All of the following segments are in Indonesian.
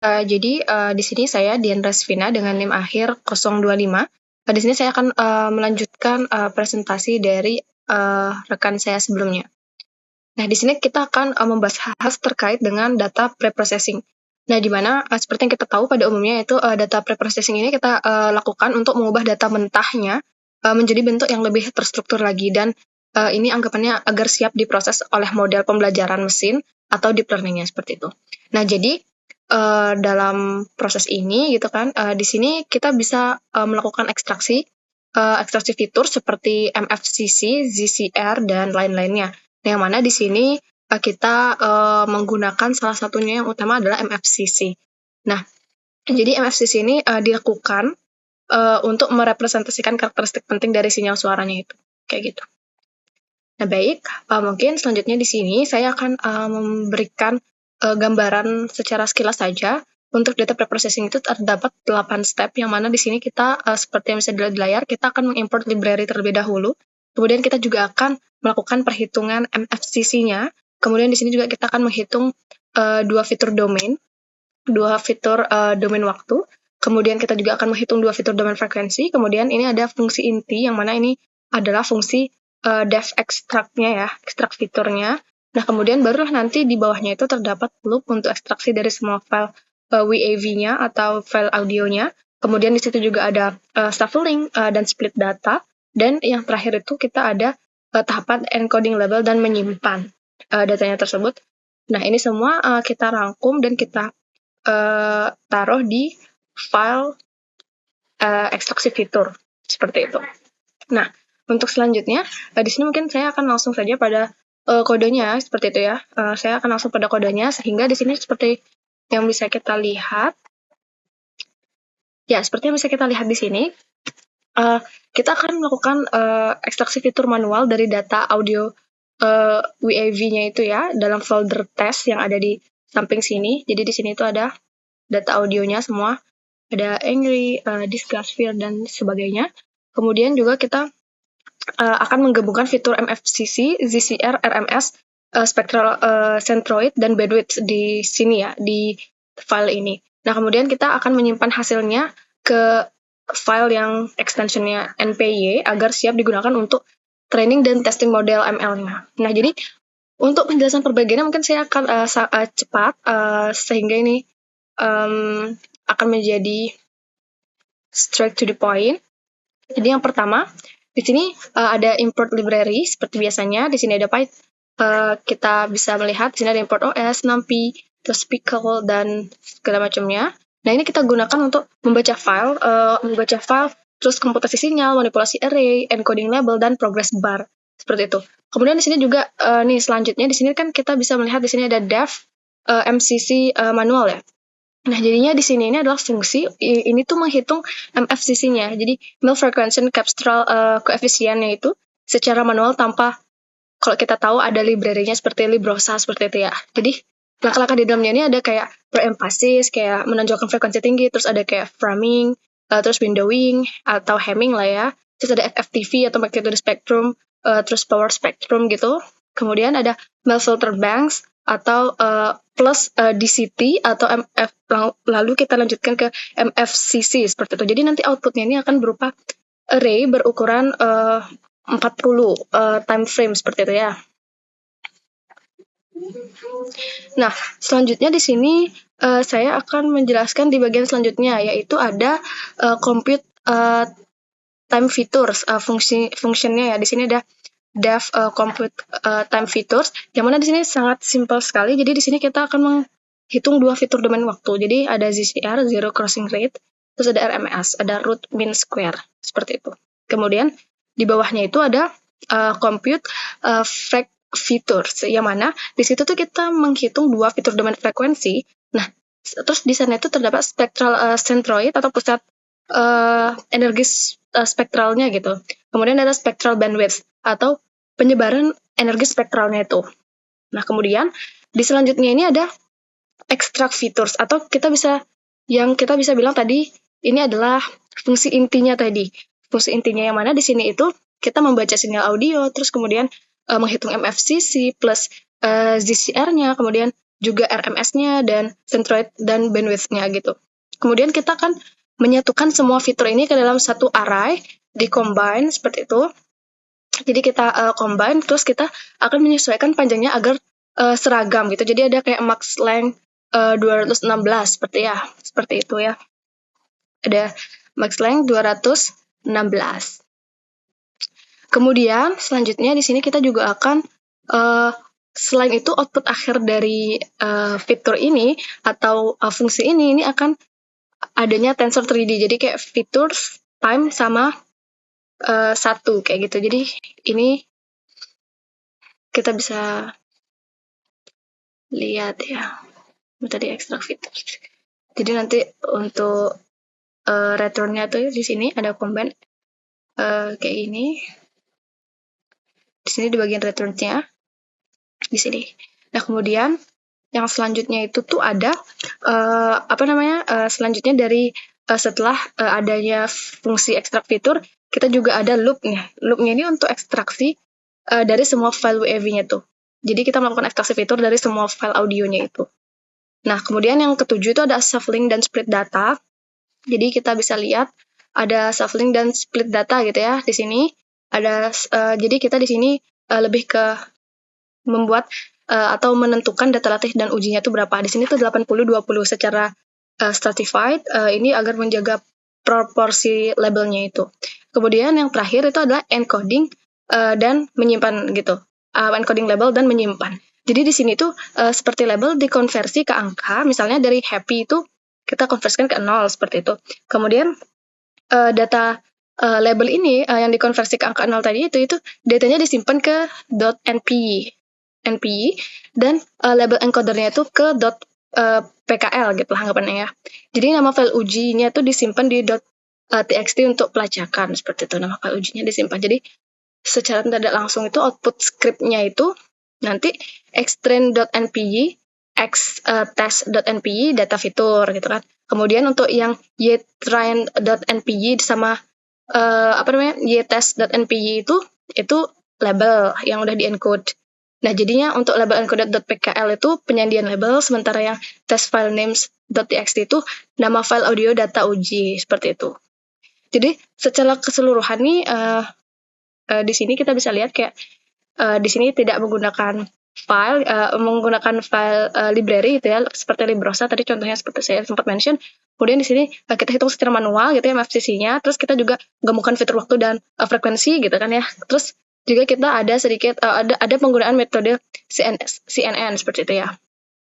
Jadi, di sini saya Dian Rasvina dengan NIM akhir 025. Di sini saya akan melanjutkan presentasi dari rekan saya sebelumnya. Nah, di sini kita akan membahas hal terkait dengan data preprocessing. Nah, di mana seperti yang kita tahu pada umumnya itu data preprocessing ini kita lakukan untuk mengubah data mentahnya menjadi bentuk yang lebih terstruktur lagi, dan ini anggapannya agar siap diproses oleh model pembelajaran mesin atau deep learning-nya seperti itu. Nah, jadi dalam proses ini gitu kan, di sini kita bisa melakukan ekstraksi fitur seperti MFCC, ZCR, dan lain-lainnya. Nah, yang mana di sini kita menggunakan salah satunya yang utama adalah MFCC. Nah, jadi MFCC ini dilakukan untuk merepresentasikan karakteristik penting dari sinyal suaranya itu, kayak gitu. Nah, baik, mungkin selanjutnya di sini saya akan memberikan gambaran secara sekilas saja. Untuk data preprocessing itu terdapat 8 step, yang mana di sini kita, seperti yang bisa dilihat di layar, kita akan mengimport library terlebih dahulu. Kemudian kita juga akan melakukan perhitungan MFCC-nya. Kemudian di sini juga kita akan menghitung dua fitur domain waktu. Kemudian kita juga akan menghitung dua fitur domain frekuensi. Kemudian ini ada fungsi inti, yang mana ini adalah fungsi def extract-nya ya, ekstrak fiturnya. Nah, kemudian barulah nanti di bawahnya itu terdapat loop untuk ekstraksi dari semua file WAV-nya atau file audionya. Kemudian di situ juga ada shuffling dan split data. Dan yang terakhir itu kita ada tahapan encoding label dan menyimpan datanya tersebut. Nah, ini semua kita rangkum dan kita taruh di file ekstraksi fitur seperti itu. Nah, untuk selanjutnya di sini mungkin saya akan langsung saja pada kodenya seperti itu ya. Saya akan langsung pada kodenya, sehingga di sini seperti yang bisa kita lihat. Ya, seperti yang bisa kita lihat di sini, kita akan melakukan ekstraksi fitur manual dari data audio WAV-nya itu ya, dalam folder test yang ada di samping sini. Jadi di sini itu ada data audionya semua, ada angry, disgust, fear, dan sebagainya. Kemudian juga kita akan menggabungkan fitur MFCC, ZCR, RMS, spectral centroid, dan bandwidth di sini ya, di file ini. Nah, kemudian kita akan menyimpan hasilnya ke file yang extensionnya NPY agar siap digunakan untuk training dan testing model ML-nya. Nah, jadi untuk penjelasan perbagiannya mungkin saya akan cepat, sehingga ini akan menjadi straight to the point. Jadi yang pertama, di sini ada import library seperti biasanya. Di sini ada Python. Kita bisa melihat di sini ada import OS, NumPy, terus Pickle, dan segala macamnya. Nah, ini kita gunakan untuk membaca file, terus komputasi sinyal, manipulasi array, encoding label, dan progress bar seperti itu. Kemudian di sini juga nih selanjutnya di sini kan kita bisa melihat di sini ada def MCC manual ya. Nah, jadinya di sini ini adalah fungsi ini tuh menghitung MFCC-nya. Jadi mil frequency capstral koefisiennya itu secara manual tanpa, kalau kita tahu ada library-nya seperti Librosa seperti itu ya. Jadi langkah-langkah di dalamnya ini ada kayak preemphasis, kayak menonjolkan frekuensi tinggi, terus ada kayak framing, terus windowing atau hemming lah ya. Terus ada FFTV atau magnitude spectrum, terus power spectrum gitu. Kemudian ada mil filter banks atau plus DCT atau MF, lalu kita lanjutkan ke MFCC seperti itu. Jadi nanti outputnya ini akan berupa array berukuran 40 time frame seperti itu ya. Nah, selanjutnya di sini saya akan menjelaskan di bagian selanjutnya, yaitu ada compute time features, fungsinya ya. Di sini ada def compute time features, yang mana di sini sangat simpel sekali. Jadi di sini kita akan menghitung dua fitur domain waktu. Jadi ada ZCR, zero crossing rate, terus ada RMS, ada root mean square, seperti itu. Kemudian di bawahnya itu ada compute features, yang mana di situ tuh kita menghitung dua fitur domain frekuensi. Nah, terus di sana itu terdapat spectral centroid atau pusat energi spektralnya gitu. Kemudian ada spectral bandwidth atau penyebaran energi spektralnya itu. Nah, kemudian di selanjutnya ini ada extract features, atau kita bisa bilang tadi ini adalah fungsi intinya tadi. Fungsi intinya yang mana di sini itu kita membaca sinyal audio, terus kemudian menghitung MFCC plus ZCR-nya, kemudian juga RMS-nya, dan centroid dan bandwidth-nya gitu. Kemudian kita akan menyatukan semua fitur ini ke dalam satu array, di-combine seperti itu. Jadi kita combine, terus kita akan menyesuaikan panjangnya agar seragam gitu. Jadi ada kayak max length 216 seperti itu ya. Ada max length 216. Kemudian selanjutnya di sini kita juga akan selain itu output akhir dari fitur ini atau fungsi ini akan adanya tensor 3D. Jadi kayak fitur time sama 1 kayak gitu. Jadi ini kita bisa lihat ya. Tadi ekstrak fitur. Jadi nanti untuk returnnya tuh di sini ada combine kayak ini. Di sini di bagian return-nya di sini. Nah, kemudian yang selanjutnya itu tuh ada selanjutnya dari setelah adanya fungsi ekstrak fitur, kita juga ada loop-nya. Loop-nya ini untuk ekstraksi dari semua file WAV-nya tuh. Jadi kita melakukan ekstraksi fitur dari semua file audionya itu. Nah, kemudian yang ketujuh itu ada shuffling dan split data. Jadi kita bisa lihat ada shuffling dan split data gitu ya di sini. Ada jadi kita di sini lebih ke membuat atau menentukan data latih dan ujinya itu berapa. Di sini tuh 80-20 secara stratified ini agar menjaga proporsi labelnya itu. Kemudian yang terakhir itu adalah encoding dan menyimpan gitu. Encoding label dan menyimpan. Jadi di sini tuh seperti label dikonversi ke angka, misalnya dari happy itu kita konversikan ke 0 seperti itu. Kemudian data label ini yang dikonversi ke angka 0 tadi itu datanya disimpan ke .npy dan label encodernya itu ke .pkl gitu lah anggapannya ya. Jadi nama file ujinya itu disimpan di .txt untuk pelacakan seperti itu, nama file ujinya disimpan. Jadi secara tidak langsung itu output scriptnya itu nanti xtrain.npy test.npy data fitur gitu kan. Kemudian untuk yang ytrain.npy sama ytest.npy itu label yang udah di-encode. Nah, jadinya untuk label encoded.pkl itu penyandian label, sementara yang test file names.txt itu nama file audio data uji, seperti itu. Jadi, secara keseluruhan nih, di sini kita bisa lihat kayak di sini tidak menggunakan menggunakan file library gitu ya, seperti Librosa tadi contohnya seperti saya sempat mention. Kemudian di sini kita hitung secara manual gitu ya MFCC-nya, terus kita juga gabungkan fitur waktu dan frekuensi gitu kan ya. Terus juga kita ada sedikit ada penggunaan metode CNN seperti itu ya.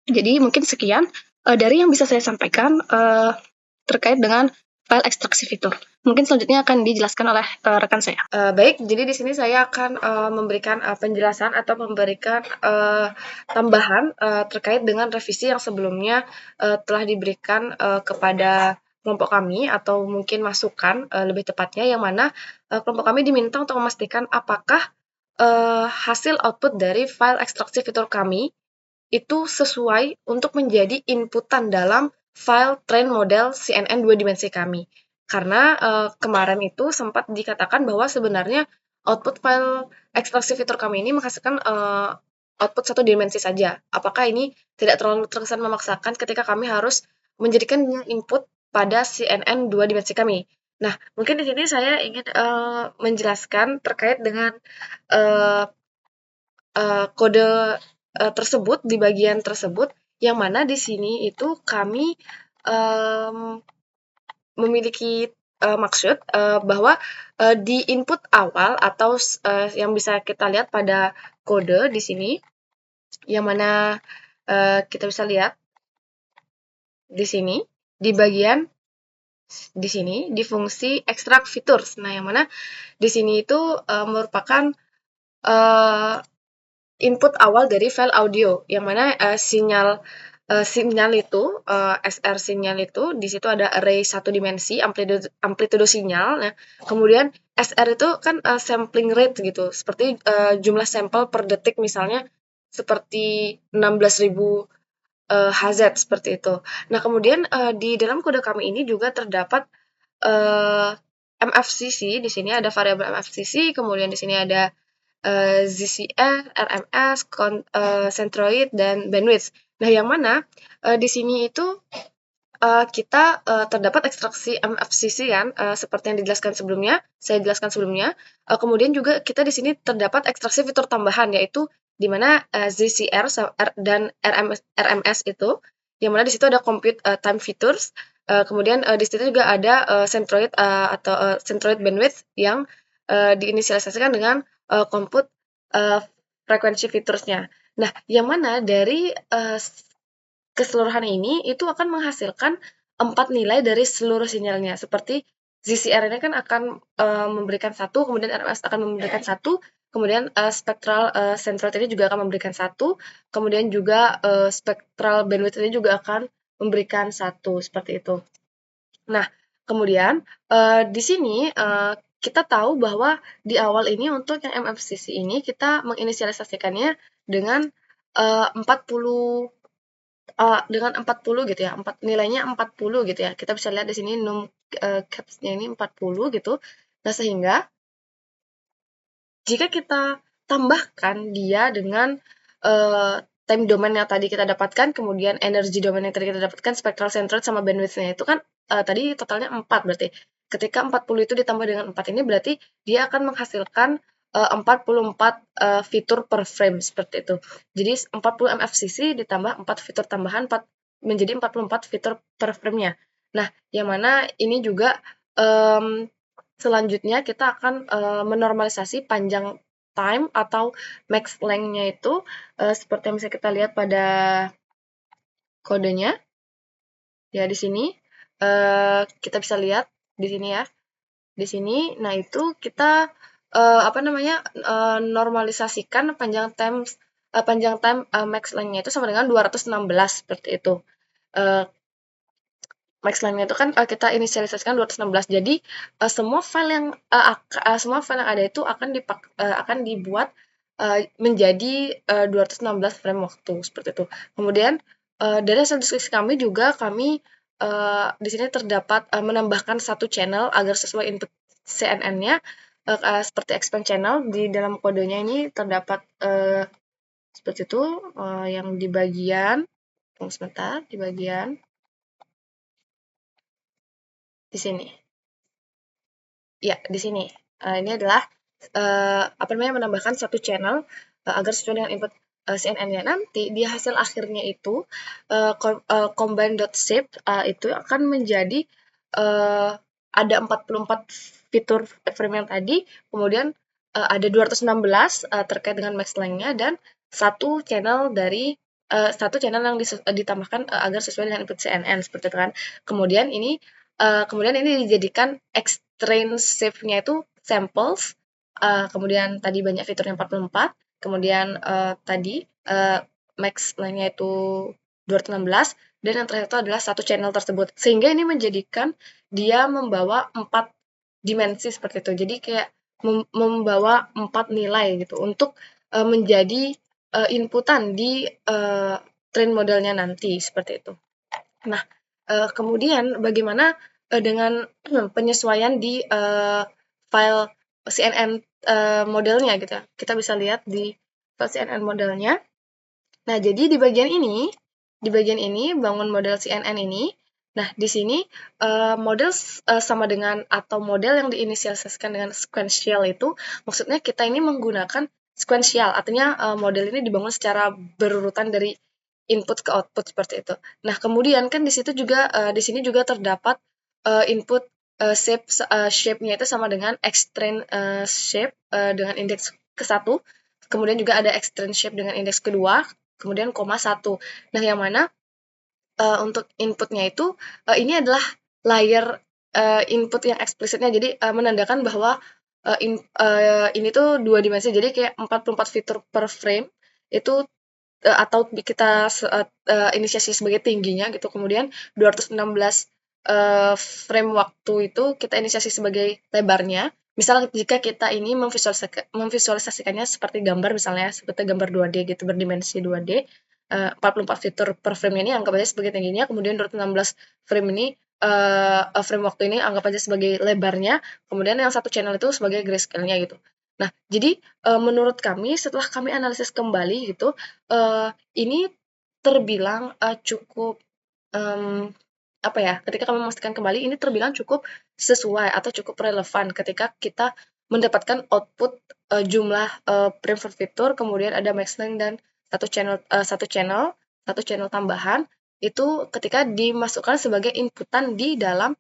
Jadi mungkin sekian dari yang bisa saya sampaikan terkait dengan file ekstraksi fitur. Mungkin selanjutnya akan dijelaskan oleh rekan saya. Baik, jadi di sini saya akan memberikan penjelasan atau memberikan tambahan terkait dengan revisi yang sebelumnya telah diberikan kepada kelompok kami atau mungkin masukan lebih tepatnya, yang mana kelompok kami diminta untuk memastikan apakah hasil output dari file ekstraksi fitur kami itu sesuai untuk menjadi inputan dalam file train model CNN 2 dimensi kami. Karena kemarin itu sempat dikatakan bahwa sebenarnya output file ekstraksi fitur kami ini menghasilkan output 1 dimensi saja. Apakah ini tidak terlalu terkesan memaksakan ketika kami harus menjadikan input pada CNN 2 dimensi kami? Nah, mungkin di sini saya ingin menjelaskan terkait dengan kode tersebut di bagian tersebut, yang mana di sini itu kami memiliki maksud bahwa di input awal atau yang bisa kita lihat pada kode di sini, yang mana kita bisa lihat di sini di bagian di sini di fungsi extract features. Nah, yang mana di sini itu merupakan input awal dari file audio, yang mana sinyal itu SR sinyal itu di situ ada array 1 dimensi amplitudo sinyal. Nah, kemudian SR itu kan sampling rate gitu, seperti jumlah sampel per detik misalnya seperti 16.000 Hz seperti itu. Nah, kemudian di dalam kode kami ini juga terdapat MFCC. Di sini ada variabel MFCC, kemudian di sini ada ZCR, RMS, centroid, dan bandwidth. Nah, yang mana di sini itu kita terdapat ekstraksi MFCC kan, seperti yang dijelaskan sebelumnya, saya jelaskan sebelumnya. Kemudian juga kita di sini terdapat ekstraksi fitur tambahan, yaitu di mana ZCR dan RMS itu, yang mana di situ ada compute time features. Kemudian di situ juga ada centroid atau centroid bandwidth yang diinisialisasikan dengan compute uh, frekuensi featuresnya. Nah, yang mana dari keseluruhan ini itu akan menghasilkan 4 nilai dari seluruh sinyalnya. Seperti ZCR ini kan akan memberikan 1, kemudian RMS akan memberikan 1, kemudian spectral centroid ini juga akan memberikan 1, kemudian juga spectral bandwidth ini juga akan memberikan 1, seperti itu. Nah, kemudian di sini kita tahu bahwa di awal ini untuk yang MFCC ini kita menginisialisasikannya dengan 40 dengan 40 gitu ya, nilainya 40 gitu ya. Kita bisa lihat di sini caps-nya ini 40 gitu. Nah, sehingga jika kita tambahkan dia dengan time domain yang tadi kita dapatkan, kemudian energy domain yang tadi kita dapatkan, spectral centroid sama bandwidth-nya itu kan tadi totalnya 4 berarti. Ketika 40 itu ditambah dengan 4 ini berarti dia akan menghasilkan 44 fitur per frame seperti itu. Jadi 40 MFCC ditambah 4 fitur tambahan menjadi 44 fitur per frame-nya. Nah, yang mana ini juga selanjutnya kita akan menormalisasi panjang time atau max length-nya itu seperti yang bisa kita lihat pada kodenya. Ya, di sini kita bisa lihat di sini ya. Di sini, nah itu kita normalisasikan panjang time max length-nya itu sama dengan 216 seperti itu. Max length-nya itu kan kita inisialisasikan 216. Jadi semua file yang ada itu akan dibuat menjadi 216 frame waktu seperti itu. Kemudian dari hasil diskusi kami juga kami di sini terdapat menambahkan satu channel agar sesuai input CNN-nya seperti expand channel di dalam kodenya ini terdapat seperti itu yang di bagian tunggu sebentar di bagian di sini. Ya, di sini. Ini adalah menambahkan satu channel agar sesuai dengan input CNN-nya. Nanti di hasil akhirnya itu combine.shape itu akan menjadi ada 44 fitur frame yang tadi, kemudian ada 216 terkait dengan max length-nya dan satu channel yang ditambahkan agar sesuai dengan input CNN seperti itu kan. Kemudian ini dijadikan extrinsic-nya itu samples, kemudian tadi banyak fiturnya 44, kemudian tadi max length-nya itu 216, dan yang terakhir itu adalah satu channel tersebut. Sehingga ini menjadikan dia membawa 4 dimensi seperti itu. Jadi kayak membawa 4 nilai gitu untuk menjadi inputan di train modelnya nanti seperti itu. Nah, kemudian bagaimana dengan penyesuaian di file CNN modelnya gitu ya. Kita bisa lihat di file CNN modelnya. Nah, jadi di bagian ini bangun model CNN ini. Nah, di sini model sama dengan atau model yang diinisialisasikan dengan sequential itu maksudnya kita ini menggunakan sequential, artinya model ini dibangun secara berurutan dari input ke output seperti itu. Nah, kemudian kan di situ juga di sini juga terdapat input shape-nya itu sama dengan extend shape dengan indeks ke-1. Kemudian juga ada extend shape dengan indeks kedua, kemudian koma 1. Nah, yang mana untuk inputnya itu ini adalah layer input yang eksplisitnya. Jadi menandakan bahwa ini tuh 2 dimensi. Jadi kayak 44 fitur per frame itu atau kita inisiasi sebagai tingginya gitu. Kemudian 216 frame waktu itu kita inisiasi sebagai lebarnya. Misal jika kita ini memvisualisasikannya seperti gambar misalnya, seperti gambar 2D gitu, berdimensi 2D, 44 fitur per frame ini anggap aja sebagai tingginya, kemudian 216 frame ini frame waktu ini anggap aja sebagai lebarnya, kemudian yang satu channel itu sebagai grayscale-nya gitu. Nah, jadi menurut kami setelah kami analisis kembali gitu, ini terbilang cukup ketika kami memastikan kembali ini terbilang cukup sesuai atau cukup relevan ketika kita mendapatkan output jumlah frame per fitur, kemudian ada max length dan satu channel tambahan itu ketika dimasukkan sebagai inputan di dalam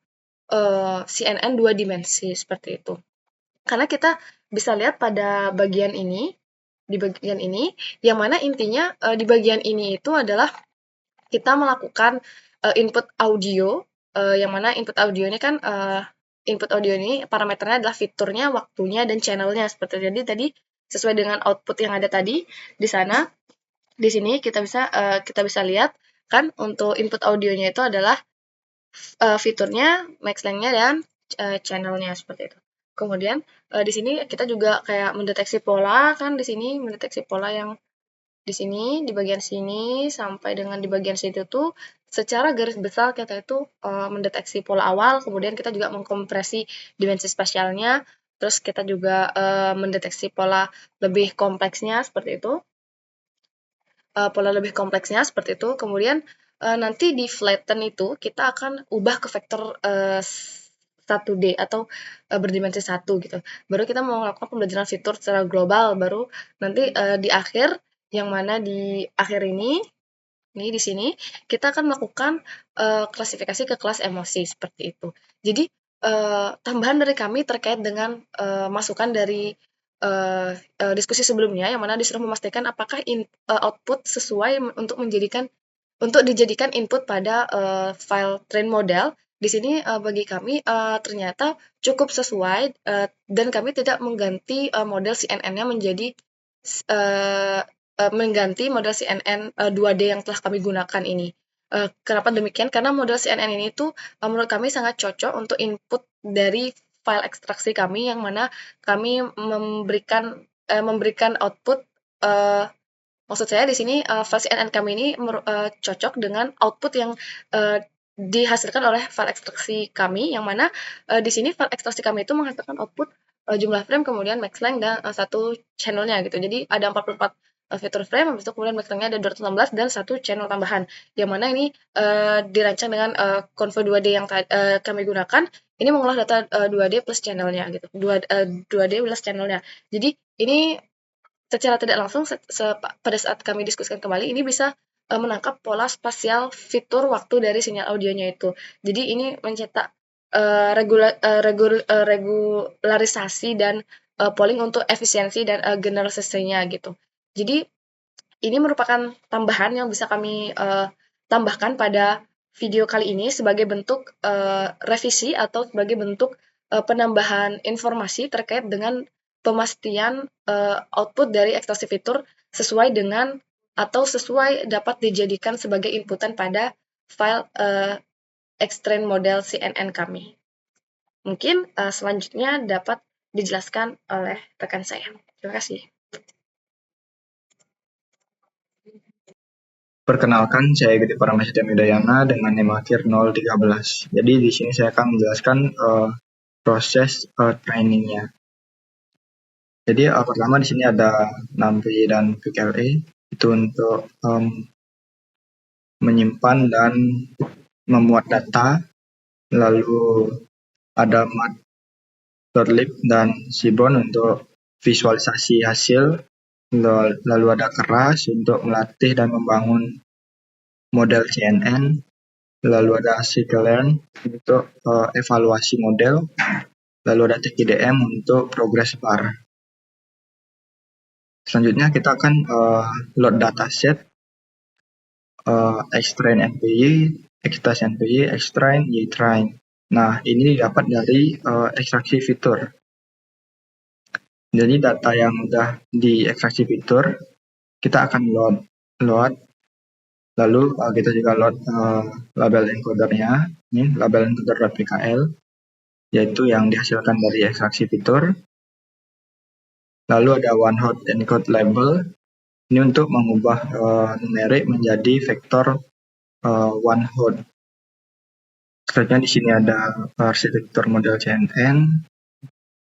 CNN 2 dimensi seperti itu. Karena kita bisa lihat pada bagian ini, di bagian ini, yang mana intinya di bagian ini itu adalah kita melakukan input audio, yang mana input audio ini kan input audio ini parameternya adalah fiturnya, waktunya, dan channelnya seperti itu. Jadi tadi sesuai dengan output yang ada tadi di sana, di sini kita bisa lihat kan untuk input audionya itu adalah fiturnya, max length-nya, dan channel-nya seperti itu. Kemudian di sini kita juga kayak mendeteksi pola kan di sini mendeteksi pola yang di sini di bagian sini sampai dengan di bagian situ tuh secara garis besar kita itu mendeteksi pola awal, kemudian kita juga mengkompresi dimensi spasialnya, terus kita juga mendeteksi pola lebih kompleksnya seperti itu. Pola lebih kompleksnya seperti itu. Kemudian nanti di flatten itu kita akan ubah ke vektor 1D atau berdimensi 1 gitu. Baru kita mau melakukan pembelajaran fitur secara global, baru nanti di akhir, yang mana di akhir ini di sini kita akan melakukan klasifikasi ke kelas emosi seperti itu. Jadi tambahan dari kami terkait dengan masukan dari diskusi sebelumnya, yang mana disuruh memastikan apakah output sesuai untuk dijadikan input pada file train model. Di sini bagi kami ternyata cukup sesuai dan kami tidak mengganti model CNN-nya menjadi mengganti model CNN 2D yang telah kami gunakan ini. Kenapa demikian? Karena model CNN ini tuh menurut kami sangat cocok untuk input dari file ekstraksi kami, yang mana kami memberikan output maksud saya di sini file CNN kami ini cocok dengan output yang dihasilkan oleh file ekstraksi kami, yang mana di sini file ekstraksi kami itu menghasilkan output jumlah frame, kemudian max length, dan satu channelnya gitu. Jadi ada 44 fitur frame, habis itu kemudian max length-nya ada 216 dan satu channel tambahan. Yang mana ini dirancang dengan Convo 2D yang kami gunakan. Ini mengolah data 2D plus channelnya gitu. 2D plus channelnya. Jadi ini secara tidak langsung pada saat kami diskusikan kembali ini bisa menangkap pola spasial fitur waktu dari sinyal audionya itu. Jadi ini mencetak regularisasi dan polling untuk efisiensi dan generalisasinya gitu. Jadi ini merupakan tambahan yang bisa kami tambahkan pada video kali ini sebagai bentuk revisi atau sebagai bentuk penambahan informasi terkait dengan pemastian output dari ekstraksi fitur sesuai dengan atau sesuai dapat dijadikan sebagai inputan pada file extrain model CNN kami. Mungkin selanjutnya dapat dijelaskan oleh rekan saya. Terima kasih. Perkenalkan, saya Gede Paramasida Midayana dengan NEM akhir 013. Jadi di sini saya akan menjelaskan proses trainingnya. Jadi pertama di sini ada NumPy dan PKLE itu untuk menyimpan dan memuat data, lalu ada Matplotlib dan Seaborn untuk visualisasi hasil, lalu ada Keras untuk melatih dan membangun model CNN, lalu ada Scikit-learn untuk evaluasi model, lalu ada TKDM untuk progress bar. Selanjutnya kita akan load dataset, extrain NPY, extract NPY, extrain, ytrain. Nah, ini didapat dari ekstraksi fitur. Jadi data yang sudah diekstraksi fitur, kita akan load, lalu kita juga load label encodernya, ini label encoder.pkl, yaitu yang dihasilkan dari ekstraksi fitur. Lalu ada one hot encode label, ini untuk mengubah numerik menjadi vektor one hot. Selanjutnya di sini ada arsitektur model CNN.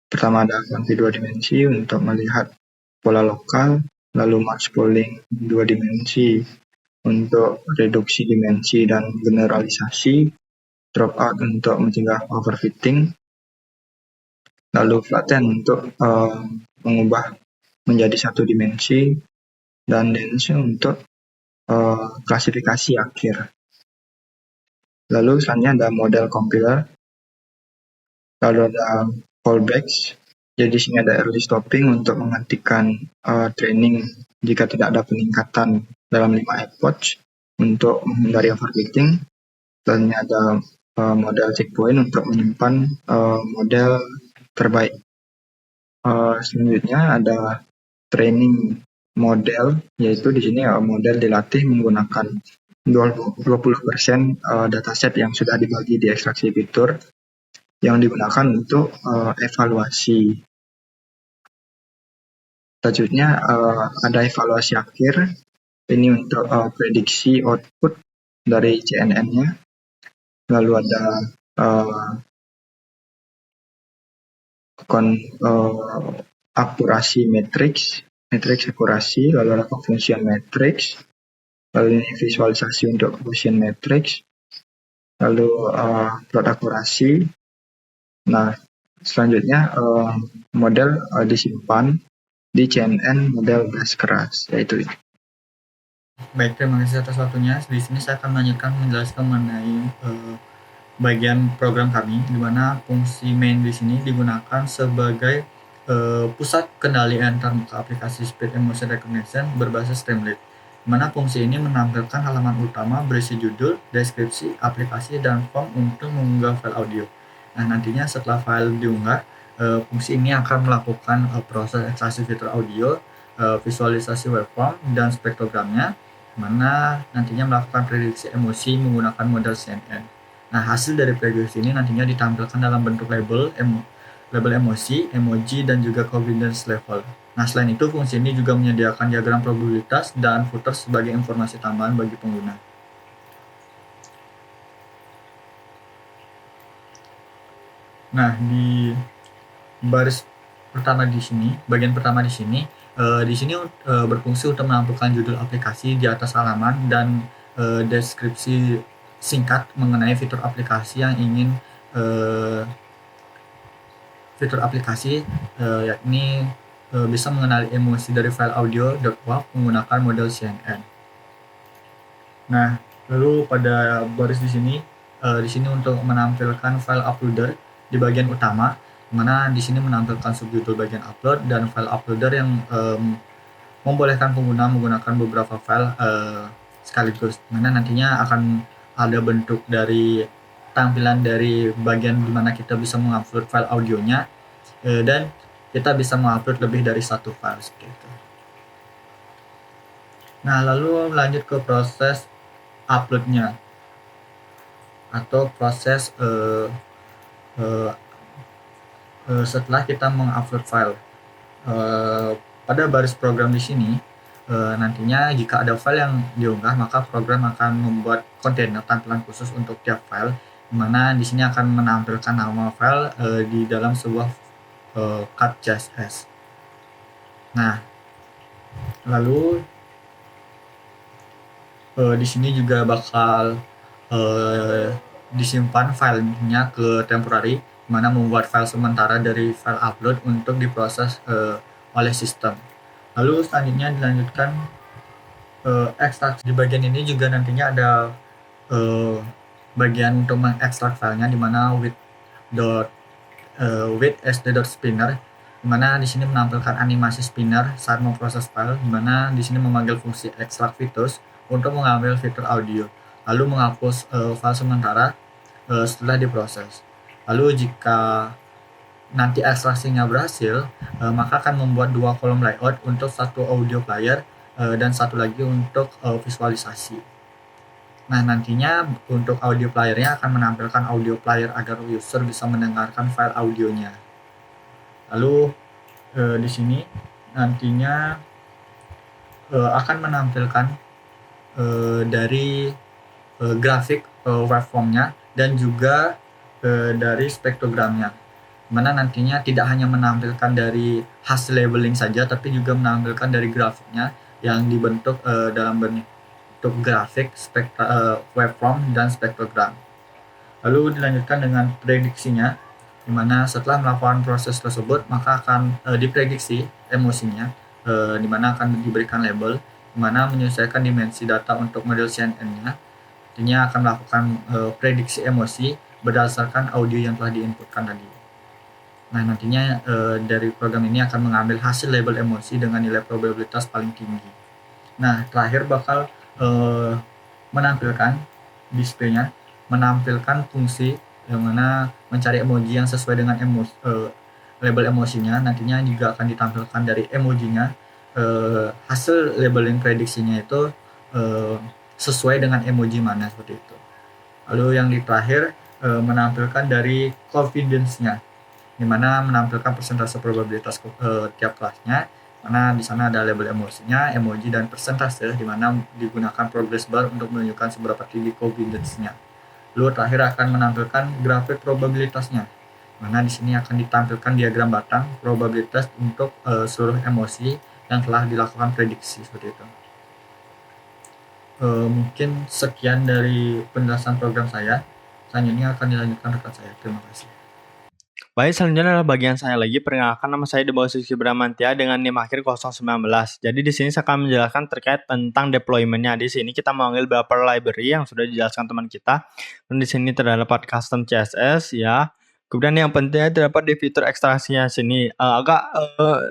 Pertama ada quanti 2 dimensi untuk melihat pola lokal, lalu max polling 2 dimensi untuk reduksi dimensi dan generalisasi, dropout untuk mencegah overfitting, lalu flatten untuk mengubah menjadi satu dimensi, dan dense untuk klasifikasi akhir. Lalu selanjutnya ada model compiler, lalu ada fallbacks. Jadi di sini ada early stopping untuk menghentikan training jika tidak ada peningkatan dalam 5 epoch untuk menghindari overfitting. Selanjutnya ada model checkpoint untuk menyimpan model terbaik. Selanjutnya ada training model, yaitu di sini model dilatih menggunakan 20% dataset yang sudah dibagi di ekstraksi fitur yang digunakan untuk evaluasi. Selanjutnya ada evaluasi akhir, ini untuk prediksi output dari CNN-nya. Lalu ada akurasi matrix akurasi, lalu ada confusion matrix, lalu ini visualisasi untuk confusion matrix, lalu plot akurasi. Nah, selanjutnya model disimpan di CNN model base keras, yaitu ini. Baik, terima kasih atas waktunya. Di sini saya akan melanjutkan menjelaskan mengenai bagian program kami, di mana fungsi main di sini digunakan sebagai pusat kendali antarmuka aplikasi Speech and Motion Recognition berbasis Streamlit, di mana fungsi ini menampilkan halaman utama berisi judul, deskripsi, aplikasi, dan form untuk mengunggah file audio. Nah, nantinya setelah file diunggah, fungsi ini akan melakukan proses ekstraksi fitur audio, visualisasi waveform, dan spektrogramnya, mana nantinya melakukan prediksi emosi menggunakan model CNN. Nah, hasil dari prediksi ini nantinya ditampilkan dalam bentuk label emosi, emoji, dan juga confidence level. Nah, selain itu, fungsi ini juga menyediakan diagram probabilitas dan footer sebagai informasi tambahan bagi pengguna. Nah, di baris pertama di sini, bagian pertama di sini berfungsi untuk menampilkan judul aplikasi di atas halaman dan deskripsi singkat mengenai fitur aplikasi yang ingin fitur aplikasi yakni bisa mengenali emosi dari file audio.wav menggunakan model CNN. Nah, lalu pada baris di sini untuk menampilkan file uploader di bagian utama, mana di sini menampilkan subjudul bagian upload dan file uploader yang membolehkan pengguna menggunakan beberapa file sekaligus, mana nantinya akan ada bentuk dari tampilan dari bagian dimana kita bisa mengupload file audionya dan kita bisa mengupload lebih dari satu file seperti itu. Nah, lalu lanjut ke proses uploadnya atau proses setelah kita mengupload file. Pada baris program di sini nantinya jika ada file yang diunggah, maka program akan membuat kontainer tampilan khusus untuk tiap file, di mana di sini akan menampilkan nama file di dalam sebuah cut.js. Nah, lalu di sini juga bakal disimpan filenya ke temporary, di mana membuat file sementara dari file upload untuk diproses oleh sistem. Lalu selanjutnya dilanjutkan ekstrak. Di bagian ini juga nantinya ada bagian untuk mengekstrak filenya, di mana with sd.spinner, di mana di sini menampilkan animasi spinner saat memproses file, di mana di sini memanggil fungsi extract features untuk mengambil fitur audio, lalu menghapus file sementara setelah diproses. Lalu jika nanti ekstraksinya berhasil, maka akan membuat dua kolom layout untuk satu audio player dan satu lagi untuk visualisasi. Nah, nantinya untuk audio playernya akan menampilkan audio player agar user bisa mendengarkan file audionya. Lalu di sini nantinya akan menampilkan dari grafik waveformnya dan juga dari spektrogramnya, mana nantinya tidak hanya menampilkan dari hasil labeling saja, tapi juga menampilkan dari grafiknya yang dibentuk dalam untuk grafik, waveform, dan spektrogram. Lalu dilanjutkan dengan prediksinya, di mana setelah melakukan proses tersebut maka akan diprediksi emosinya, di mana akan diberikan label, di mana menyesuaikan dimensi data untuk model CNN-nya. Artinya akan melakukan prediksi emosi berdasarkan audio yang telah diinputkan tadi. Nah, nantinya dari program ini akan mengambil hasil label emosi dengan nilai probabilitas paling tinggi. Nah, terakhir bakal menampilkan displaynya, menampilkan fungsi yang mana mencari emoji yang sesuai dengan label emosinya. Nantinya juga akan ditampilkan dari emojinya, hasil labeling prediksinya itu sesuai dengan emoji mana, seperti itu. Lalu yang di terakhir menampilkan dari confidence-nya, di mana menampilkan persentase probabilitas tiap kelasnya, mana di sana ada label emosinya, emoji, dan persentase, di mana digunakan progress bar untuk menunjukkan seberapa tinggi confidence-nya. Lalu terakhir akan menampilkan grafik probabilitasnya, mana di sini akan ditampilkan diagram batang probabilitas untuk seluruh emosi yang telah dilakukan prediksi, seperti itu. Mungkin sekian dari penjelasan program saya. Selanjutnya akan dilanjutkan rekan saya. Terima kasih. Baik, selanjutnya adalah bagian saya lagi. Perkenalkan, nama saya Debawa Rizky Bramantia dengan NIM akhir 019. Jadi di sini saya akan menjelaskan terkait tentang deployment-nya. Di sini kita mengambil beberapa library yang sudah dijelaskan teman kita. Dan di sini terdapat custom CSS ya. Kemudian yang pentingnya terdapat di fitur ekstraksinya sini agak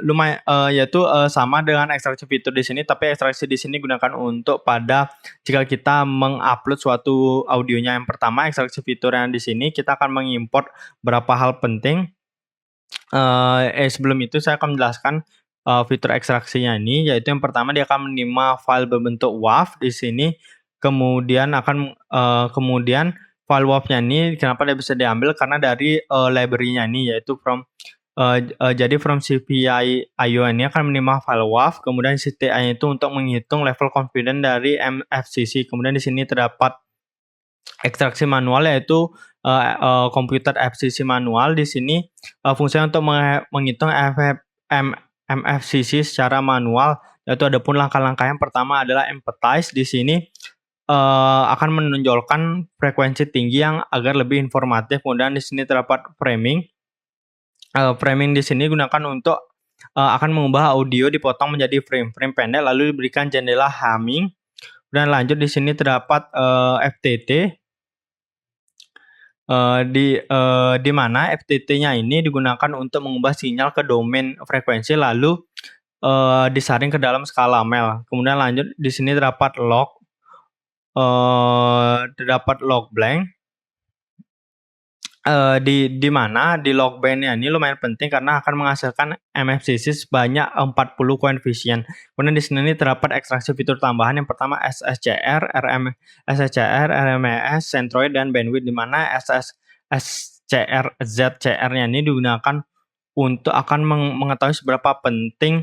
lumayan yaitu sama dengan ekstraksi fitur di sini, tapi ekstraksi di sini gunakan untuk pada jika kita mengupload suatu audionya. Yang pertama, ekstraksi fitur yang di sini kita akan mengimport beberapa hal penting. Sebelum itu saya akan menjelaskan fitur ekstraksinya ini, yaitu yang pertama dia akan menerima file berbentuk WAV di sini, kemudian file WAV-nya ini kenapa dia bisa diambil karena dari library-nya ini, yaitu from CPI.io ini akan menerima file WAV, kemudian CTI itu untuk menghitung level confidence dari MFCC. Kemudian di sini terdapat ekstraksi manual, yaitu komputer FCC manual. Di sini fungsinya untuk menghitung MFCC secara manual, yaitu ada pun langkah-langkah. Yang pertama adalah empathize. Di sini akan menonjolkan frekuensi tinggi yang agar lebih informatif. Kemudian di sini terdapat framing. Framing di sini gunakan untuk akan mengubah audio dipotong menjadi frame-frame pendek lalu diberikan jendela humming. Dan lanjut di sini terdapat FTT. Di mana FTT-nya ini digunakan untuk mengubah sinyal ke domain frekuensi lalu disaring ke dalam skala mel. Kemudian lanjut di sini terdapat log blank. Di mana di log blank-nya ini lumayan penting karena akan menghasilkan MFCC sebanyak 40 koefisien. Kemudian di sini terdapat ekstraksi fitur tambahan. Yang pertama SSCR, RMES, centroid, dan bandwidth, di mana SSCR, ZCR-nya ini digunakan untuk akan mengetahui seberapa penting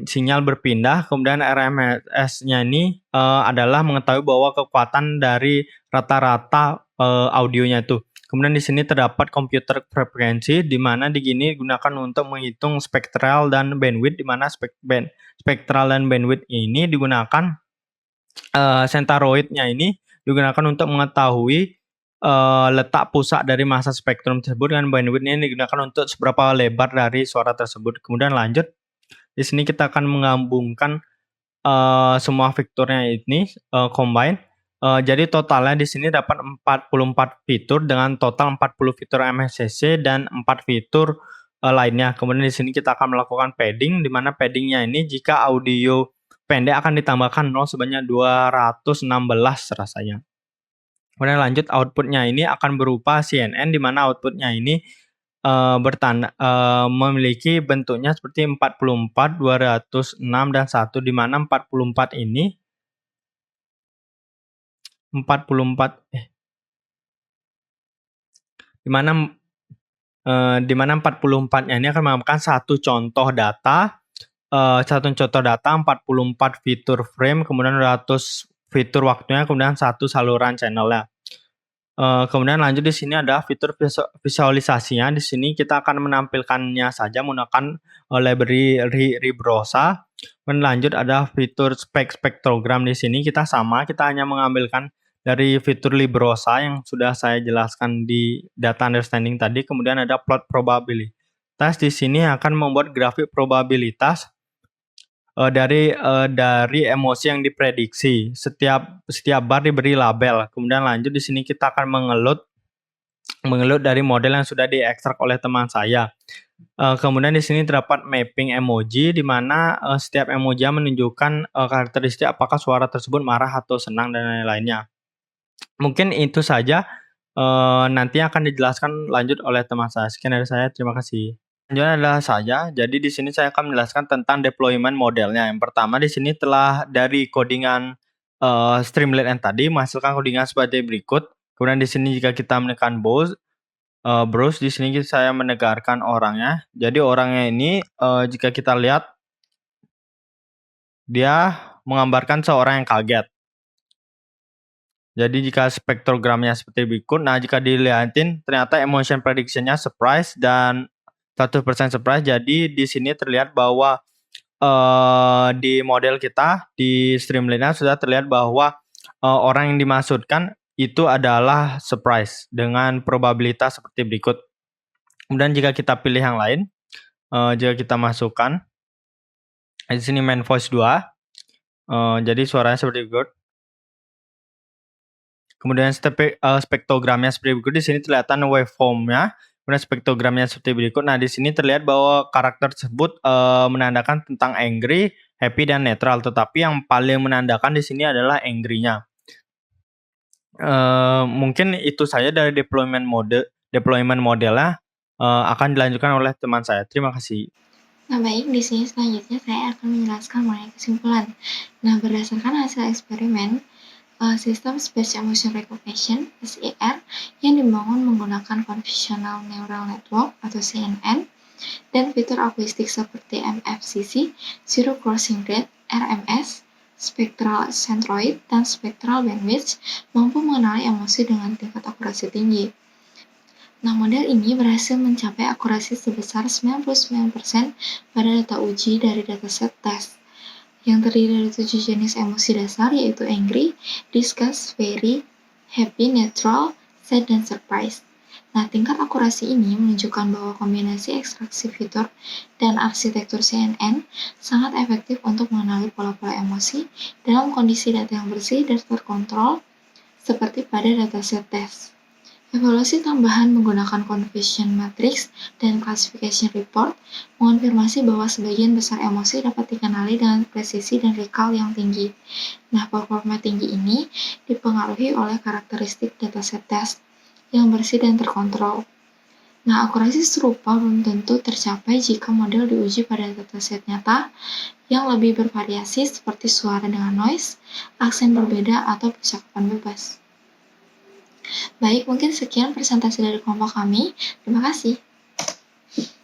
sinyal berpindah. Kemudian RMS-nya ini adalah mengetahui bahwa kekuatan dari rata-rata audionya itu. Kemudian di sini terdapat computer frekuensi, di mana di sini digunakan untuk menghitung spektral dan bandwidth, di mana spektral dan bandwidth ini digunakan centroid-nya ini digunakan untuk mengetahui letak pusat dari massa spektrum tersebut, dan bandwidth-nya ini digunakan untuk seberapa lebar dari suara tersebut. Kemudian lanjut di sini kita akan menggabungkan semua fiturnya ini combine. Jadi totalnya di sini dapat 44 fitur dengan total 40 fitur MFCC dan 4 fitur lainnya. Kemudian di sini kita akan melakukan padding, di mana paddingnya ini jika audio pendek akan ditambahkan 0 sebanyak 216 rasanya. Kemudian lanjut outputnya ini akan berupa CNN, di mana outputnya ini memiliki bentuknya seperti 44, 206, dan 1, di mana 44 ini 44-nya ini akan mengamalkan satu contoh data, 44 fitur frame, kemudian 200 fitur waktunya, kemudian satu saluran channelnya. Kemudian lanjut di sini ada fitur visualisasinya. Di sini kita akan menampilkannya saja menggunakan library Ribrosa. Kemudian lanjut ada fitur spektrogram. Di sini kita hanya mengambilkan dari fitur Librosa yang sudah saya jelaskan di data understanding tadi. Kemudian ada plot probabilitas. Di sini akan membuat grafik probabilitas dari emosi yang diprediksi. Setiap bar diberi label. Kemudian lanjut di sini kita akan mengelut dari model yang sudah diekstrak oleh teman saya. Kemudian di sini terdapat mapping emoji di mana setiap emoji menunjukkan karakteristik apakah suara tersebut marah atau senang dan lain-lainnya. Mungkin itu saja. Nanti akan dijelaskan lanjut oleh teman saya. Sekian dari saya. Terima kasih. Selanjutnya adalah saya. Jadi di sini saya akan menjelaskan tentang deployment modelnya. Yang pertama di sini telah dari codingan Streamlit yang tadi menghasilkan codingan sebagai berikut. Kemudian di sini jika kita menekan browse di sini saya menegarkan orangnya. Jadi orangnya ini jika kita lihat dia menggambarkan seorang yang kaget. Jadi jika spektrogramnya seperti berikut, nah jika dilihatin ternyata emotion prediction-nya surprise dan 100% surprise. Jadi di sini terlihat bahwa di model kita di Streamlit-nya sudah terlihat bahwa orang yang dimaksudkan itu adalah surprise dengan probabilitas seperti berikut. Kemudian jika kita pilih yang lain, jika kita masukkan di sini main voice 2, jadi suaranya seperti berikut. Kemudian spektrogramnya seperti berikut. Di sini kelihatan waveform-nya. Kemudian spektrogramnya seperti berikut. Nah, di sini terlihat bahwa karakter tersebut menandakan tentang angry, happy, dan netral. Tetapi yang paling menandakan di sini adalah angry-nya. Mungkin itu saja dari deployment modelnya. Akan dilanjutkan oleh teman saya. Terima kasih. Nah, baik, di sini selanjutnya saya akan menjelaskan mengenai kesimpulan. Nah, berdasarkan hasil eksperimen, sistem Speech Emotion Recognition (SER) yang dibangun menggunakan Convolutional Neural Network atau CNN dan fitur akuistik seperti MFCC, Zero Crossing Rate (RMS), Spectral Centroid, dan Spectral Bandwidth mampu mengenali emosi dengan tingkat akurasi tinggi. Nah, model ini berhasil mencapai akurasi sebesar 99% pada data uji dari dataset tes, yang terdiri dari 7 jenis emosi dasar yaitu angry, disgust, very, happy, neutral, sad, dan surprise. Nah, tingkat akurasi ini menunjukkan bahwa kombinasi ekstraksi fitur dan arsitektur CNN sangat efektif untuk mengenali pola-pola emosi dalam kondisi data yang bersih dan terkontrol seperti pada dataset tes. Evaluasi tambahan menggunakan Confusion Matrix dan Classification Report mengonfirmasi bahwa sebagian besar emosi dapat dikenali dengan presisi dan recall yang tinggi. Nah, performa tinggi ini dipengaruhi oleh karakteristik dataset tes yang bersih dan terkontrol. Nah, akurasi serupa belum tentu tercapai jika model diuji pada dataset nyata yang lebih bervariasi seperti suara dengan noise, aksen berbeda, atau percakapan bebas. Baik, mungkin sekian presentasi dari kelompok kami. Terima kasih.